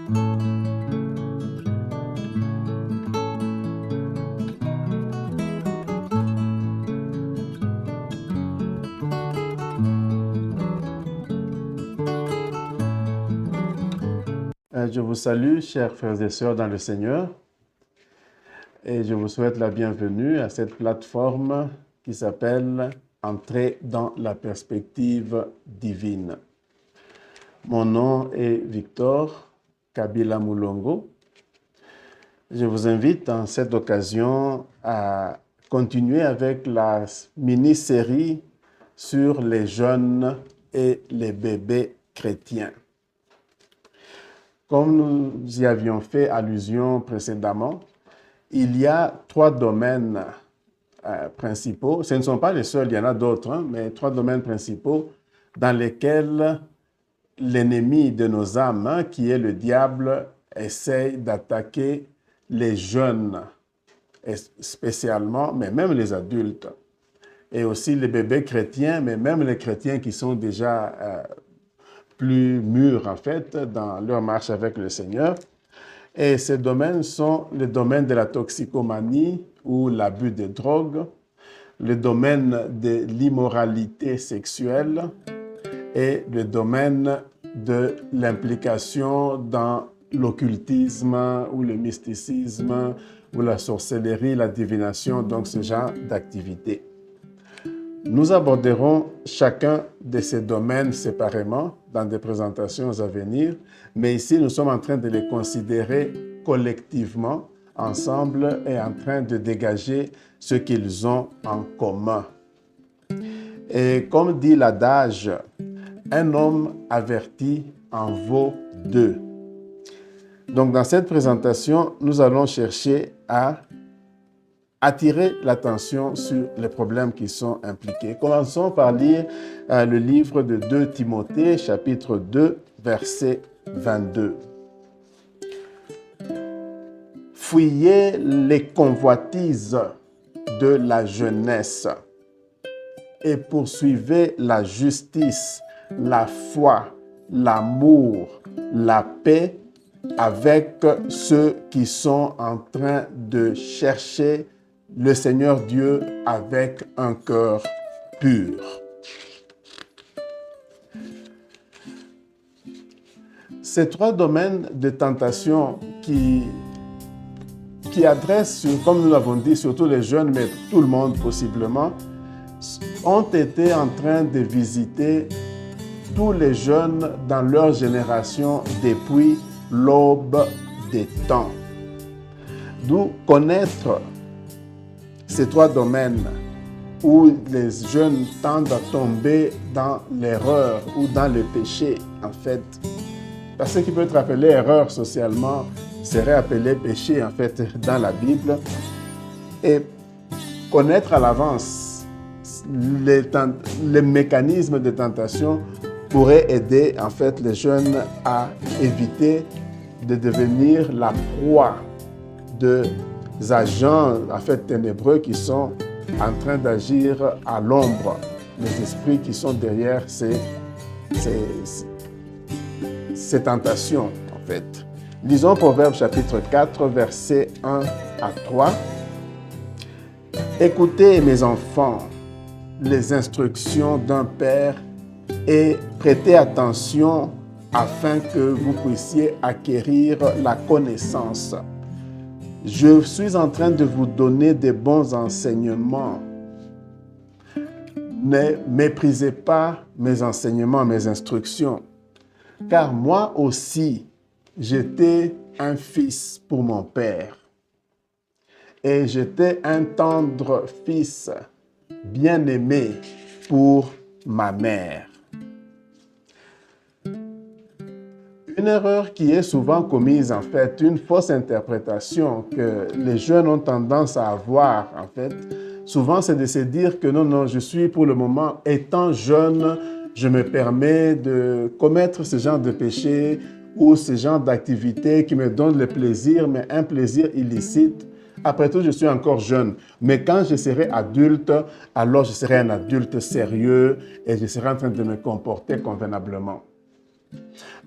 Je vous salue, chers frères et sœurs dans le Seigneur, et je vous souhaite la bienvenue à cette plateforme qui s'appelle Entrer dans la perspective divine. Mon nom est Victor Kabila Mulongo. Je vous invite en cette occasion à continuer avec la mini-série sur les jeunes et les bébés chrétiens. Comme nous y avions fait allusion précédemment, il y a 3 domaines principaux. Ce ne sont pas les seuls, il y en a d'autres, mais 3 domaines principaux dans lesquels l'ennemi de nos âmes, qui est le diable, essaye d'attaquer les jeunes, spécialement, mais même les adultes, et aussi les bébés chrétiens, mais même les chrétiens qui sont déjà plus mûrs, en fait, dans leur marche avec le Seigneur. Et ces domaines sont le domaine de la toxicomanie ou l'abus de drogue, le domaine de l'immoralité sexuelle et le domaine de l'implication dans l'occultisme ou le mysticisme ou la sorcellerie, la divination, donc ce genre d'activités. Nous aborderons chacun de ces domaines séparément dans des présentations à venir, mais ici nous sommes en train de les considérer collectivement, ensemble, et en train de dégager ce qu'ils ont en commun. Et comme dit l'adage, un homme averti en vaut 2. Donc dans cette présentation, nous allons chercher à attirer l'attention sur les problèmes qui sont impliqués. Commençons par lire le livre de 2 Timothée, chapitre 2, verset 22. Fuyez les convoitises de la jeunesse et poursuivez la justice, la foi, l'amour, la paix avec ceux qui sont en train de chercher le Seigneur Dieu avec un cœur pur. Ces 3 domaines de tentation qui adressent, comme nous l'avons dit, surtout les jeunes, mais tout le monde possiblement, ont été en train de visiter tous les jeunes dans leur génération depuis l'aube des temps. D'où connaître ces 3 domaines où les jeunes tendent à tomber dans l'erreur ou dans le péché, en fait. Parce que ce qui peut être appelé erreur socialement serait appelé péché, en fait, dans la Bible. Et connaître à l'avance les mécanismes de tentation pourrait aider, en fait, les jeunes à éviter de devenir la proie de agents, en fait, ténébreux qui sont en train d'agir à l'ombre, les esprits qui sont derrière ces tentations, en fait. Lisons Proverbes chapitre 4, versets 1 à 3. Écoutez, mes enfants, les instructions d'un père et prêtez attention afin que vous puissiez acquérir la connaissance. Je suis en train de vous donner des bons enseignements. Ne méprisez pas mes enseignements, mes instructions, car moi aussi, j'étais un fils pour mon père, et j'étais un tendre fils bien-aimé pour ma mère. Une erreur qui est souvent commise, en fait, une fausse interprétation que les jeunes ont tendance à avoir, en fait, souvent c'est de se dire que non, je suis pour le moment, étant jeune, je me permets de commettre ce genre de péché ou ce genre d'activité qui me donne le plaisir, mais un plaisir illicite. Après tout, je suis encore jeune. Mais quand je serai adulte, alors je serai un adulte sérieux et je serai en train de me comporter convenablement.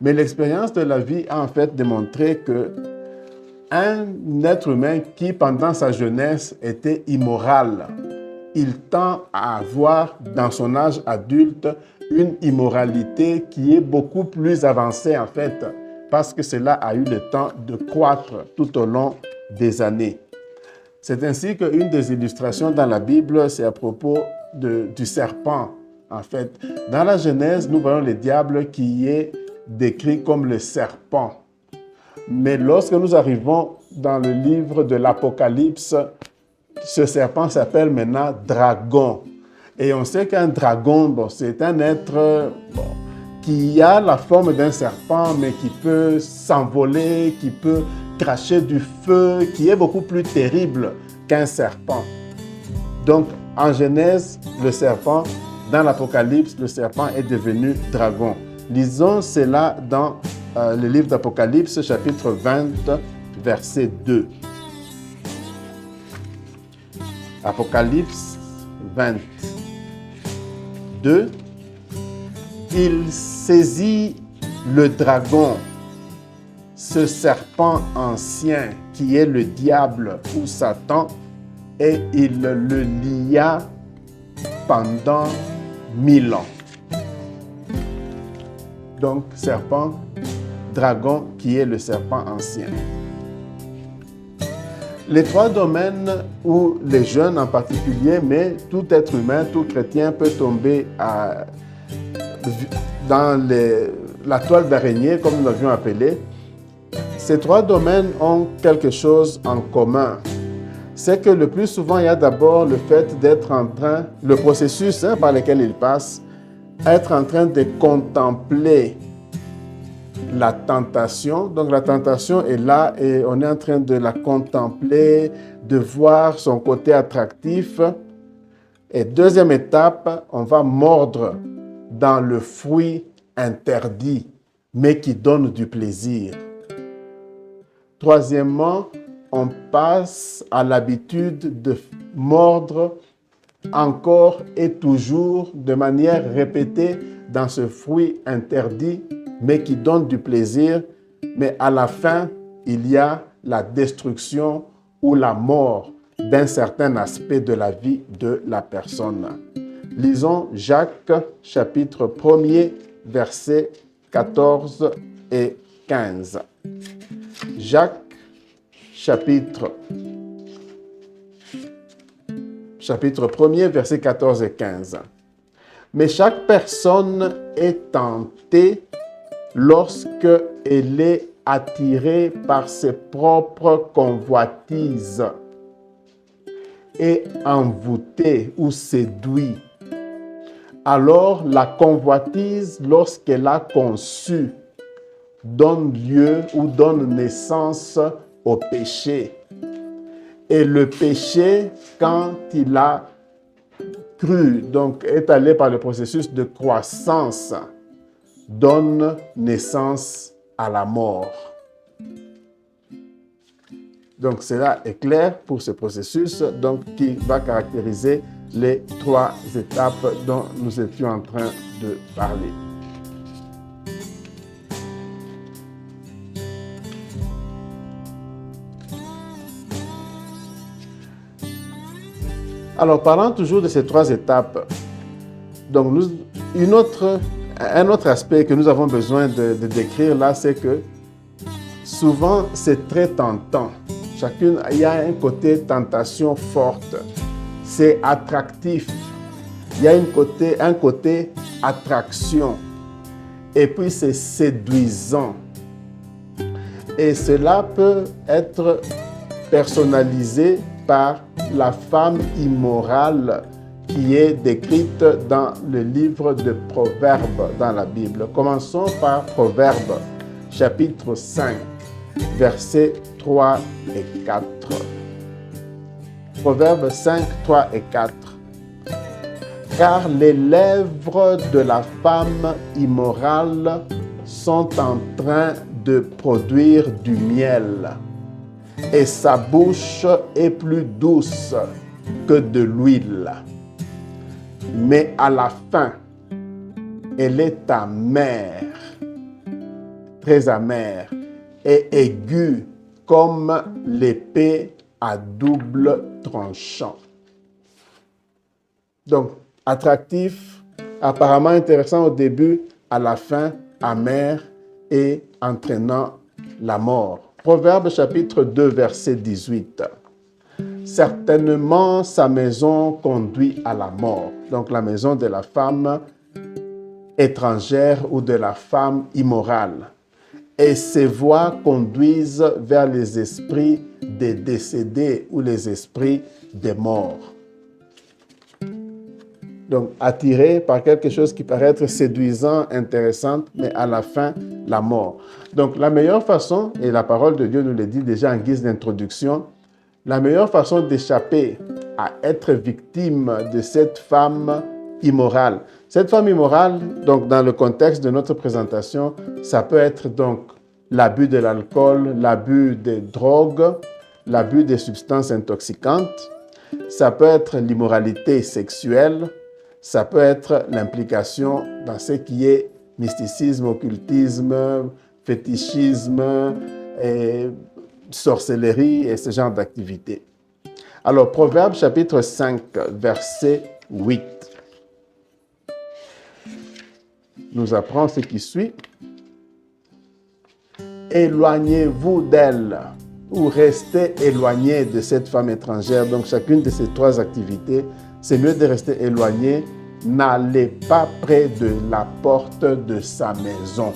Mais l'expérience de la vie a en fait démontré que un être humain qui, pendant sa jeunesse, était immoral, il tend à avoir, dans son âge adulte, une immoralité qui est beaucoup plus avancée, en fait, parce que cela a eu le temps de croître tout au long des années. C'est ainsi qu'une des illustrations dans la Bible, c'est à propos du serpent. En fait, dans la Genèse, nous voyons le diable qui est décrit comme le serpent. Mais lorsque nous arrivons dans le livre de l'Apocalypse, ce serpent s'appelle maintenant dragon. Et on sait qu'un dragon, c'est un être qui a la forme d'un serpent, mais qui peut s'envoler, qui peut cracher du feu, qui est beaucoup plus terrible qu'un serpent. Donc, en Genèse, le serpent, dans l'Apocalypse, le serpent est devenu dragon. Lisons cela dans le livre d'Apocalypse, chapitre 20, verset 2. Apocalypse 20, 2. Il saisit le dragon, ce serpent ancien qui est le diable ou Satan, et il le lia pendant 1000 ans. Donc, serpent, dragon qui est le serpent ancien. Les trois domaines où les jeunes en particulier, mais tout être humain, tout chrétien peut tomber dans la toile d'araignée, comme nous l'avions appelé, ces trois domaines ont quelque chose en commun. C'est que le plus souvent, il y a d'abord le fait d'être en train, le processus par lequel il passe, être en train de contempler la tentation. Donc la tentation est là et on est en train de la contempler, de voir son côté attractif. Et deuxième étape, on va mordre dans le fruit interdit, mais qui donne du plaisir. Troisièmement, on passe à l'habitude de mordre encore et toujours de manière répétée dans ce fruit interdit, mais qui donne du plaisir. Mais à la fin, il y a la destruction ou la mort d'un certain aspect de la vie de la personne. Lisons Jacques, chapitre 1er, versets 14 et 15. Jacques, chapitre 1er, versets 14 et 15. Mais chaque personne est tentée lorsqu'elle est attirée par ses propres convoitises et envoûtée ou séduite. Alors la convoitise, lorsqu'elle a conçu, donne lieu ou donne naissance au péché. Et le péché, quand il a cru, donc est allé par le processus de croissance, donne naissance à la mort. Donc cela est clair pour ce processus qui va caractériser les trois étapes dont nous étions en train de parler. Alors, parlant toujours de ces trois étapes, donc un autre aspect que nous avons besoin de décrire là, c'est que souvent, c'est très tentant. Il y a un côté tentation forte. C'est attractif. Il y a un côté attraction. Et puis, c'est séduisant. Et cela peut être personnalisé par la femme immorale qui est décrite dans le livre de Proverbes dans la Bible. Commençons par Proverbes, chapitre 5, versets 3 et 4. Proverbes 5, 3 et 4. Car les lèvres de la femme immorale sont en train de produire du miel, et sa bouche est plus douce que de l'huile. Mais à la fin, elle est amère très amer et aigu comme l'épée à double tranchant. Donc, attractif, apparemment intéressant au début, à la fin, amer et entraînant la mort. Proverbe chapitre 2, verset 18. Certainement, sa maison conduit à la mort. Donc, la maison de la femme étrangère ou de la femme immorale. Et ses voies conduisent vers les esprits des décédés ou les esprits des morts. Donc, attiré par quelque chose qui paraît être séduisant, intéressant, mais à la fin, la mort. Donc, la meilleure façon, et la parole de Dieu nous le dit déjà en guise d'introduction, la meilleure façon d'échapper à être victime de cette femme immorale. Cette femme immorale, donc dans le contexte de notre présentation, ça peut être donc l'abus de l'alcool, l'abus des drogues, l'abus des substances intoxicantes. Ça peut être l'immoralité sexuelle. Ça peut être l'implication dans ce qui est mysticisme, occultisme, fétichisme, et sorcellerie et ce genre d'activités. Alors, Proverbe chapitre 5, verset 8, nous apprend ce qui suit. Éloignez-vous d'elle ou restez éloigné de cette femme étrangère. Donc, chacune de ces trois activités, c'est mieux de rester éloigné. N'allez pas près de la porte de sa maison.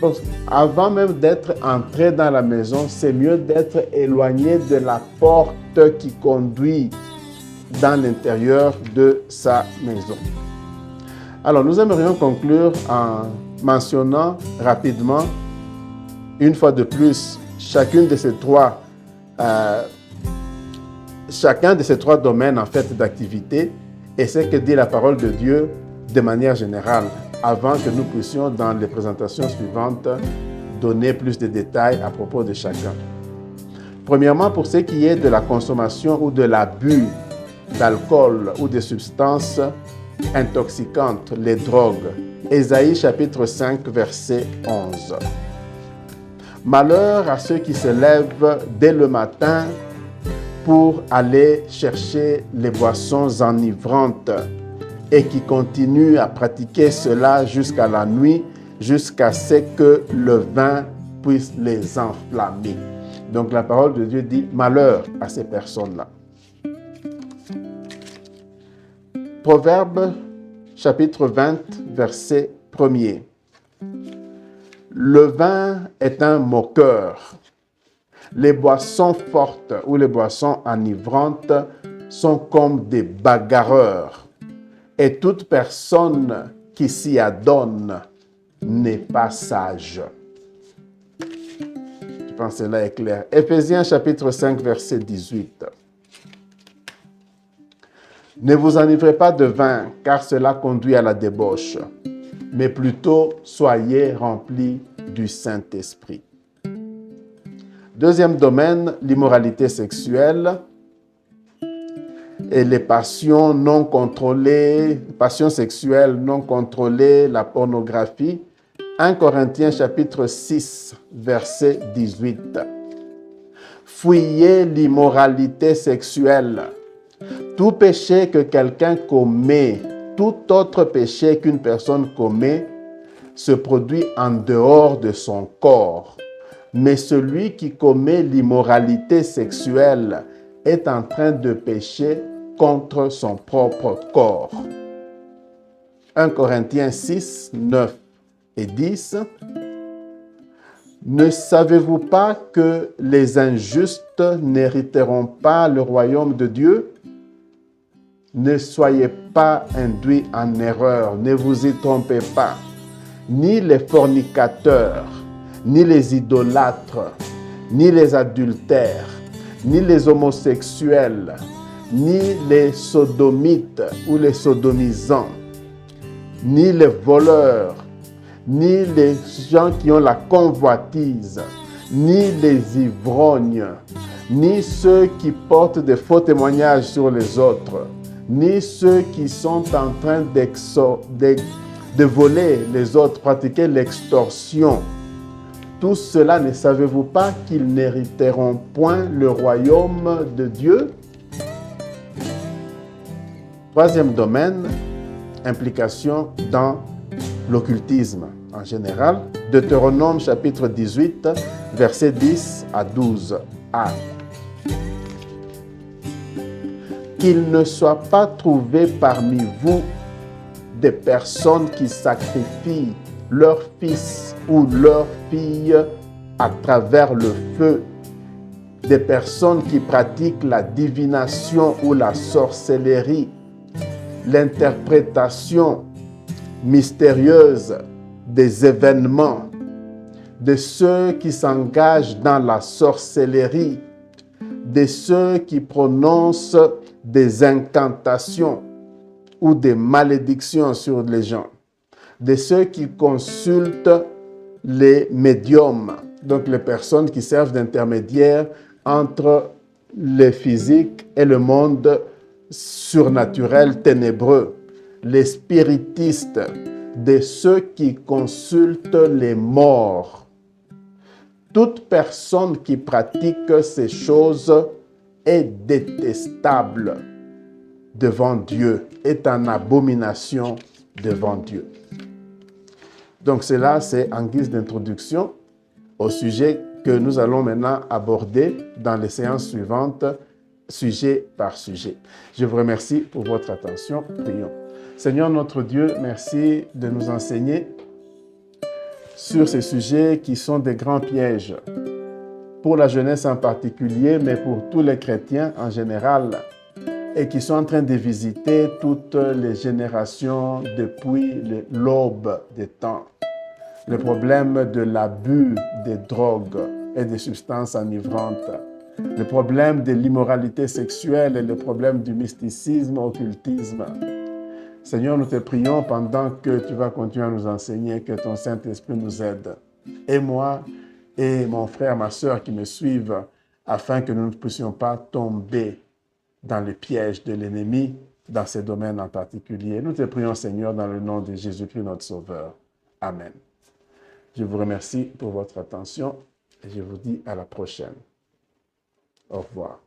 Donc, avant même d'être entré dans la maison, c'est mieux d'être éloigné de la porte qui conduit dans l'intérieur de sa maison. Alors, nous aimerions conclure en mentionnant rapidement, une fois de plus, chacun de ces trois domaines en fait d'activité et ce que dit la parole de Dieu de manière générale, avant que nous puissions, dans les présentations suivantes, donner plus de détails à propos de chacun. Premièrement, pour ce qui est de la consommation ou de l'abus d'alcool ou de substances intoxicantes, les drogues. Ésaïe chapitre 5, verset 11. Malheur à ceux qui se lèvent dès le matin pour aller chercher les boissons enivrantes et qui continuent à pratiquer cela jusqu'à la nuit, jusqu'à ce que le vin puisse les enflammer. Donc la parole de Dieu dit malheur à ces personnes-là. Proverbe chapitre 20, verset 1er. Le vin est un moqueur. Les boissons fortes ou les boissons enivrantes sont comme des bagarreurs. Et toute personne qui s'y adonne n'est pas sage. Je pense que cela est clair. Éphésiens chapitre 5, verset 18. Ne vous enivrez pas de vin, car cela conduit à la débauche, mais plutôt soyez remplis du Saint-Esprit. Deuxième domaine, l'immoralité sexuelle et les passions non contrôlées, passions sexuelles non contrôlées, la pornographie. 1 Corinthiens chapitre 6, verset 18. Fuyez l'immoralité sexuelle. Tout péché que quelqu'un commet, tout autre péché qu'une personne commet, se produit en dehors de son corps. Mais celui qui commet l'immoralité sexuelle est en train de pécher contre son propre corps. 1 Corinthiens 6, 9 et 10. Ne savez-vous pas que les injustes n'hériteront pas le royaume de Dieu? Ne soyez pas induits en erreur, ne vous y trompez pas. Ni les fornicateurs, ni les idolâtres, ni les adultères, ni les homosexuels, ni les sodomites ou les sodomisants, ni les voleurs, ni les gens qui ont la convoitise, ni les ivrognes, ni ceux qui portent des faux témoignages sur les autres, ni ceux qui sont en train de voler les autres, pratiquer l'extorsion. Tout cela, ne savez-vous pas qu'ils n'hériteront point le royaume de Dieu? Troisième domaine, implication dans l'occultisme en général. Deutéronome chapitre 18, versets 10 à 12a. Qu'il ne soit pas trouvé parmi vous des personnes qui sacrifient leur fils ou leur fille à travers le feu, des personnes qui pratiquent la divination ou la sorcellerie, l'interprétation mystérieuse des événements, de ceux qui s'engagent dans la sorcellerie, de ceux qui prononcent des incantations ou des malédictions sur les gens, de ceux qui consultent les médiums, donc les personnes qui servent d'intermédiaires entre le physique et le monde surnaturel ténébreux, les spiritistes, de ceux qui consultent les morts. Toute personne qui pratique ces choses est détestable devant Dieu, est en abomination devant Dieu. Donc cela, c'est en guise d'introduction au sujet que nous allons maintenant aborder dans les séances suivantes, sujet par sujet. Je vous remercie pour votre attention. Prions. Seigneur notre Dieu, merci de nous enseigner sur ces sujets qui sont des grands pièges pour la jeunesse en particulier, mais pour tous les chrétiens en général, et qui sont en train de visiter toutes les générations depuis l'aube des temps. Le problème de l'abus des drogues et des substances enivrantes, le problème de l'immoralité sexuelle et le problème du mysticisme, occultisme. Seigneur, nous te prions pendant que tu vas continuer à nous enseigner, que ton Saint-Esprit nous aide. Et moi et mon frère, ma sœur qui me suivent, afin que nous ne puissions pas tomber dans les pièges de l'ennemi, dans ces domaines en particulier. Nous te prions, Seigneur, dans le nom de Jésus-Christ, notre Sauveur. Amen. Je vous remercie pour votre attention et je vous dis à la prochaine. Au revoir.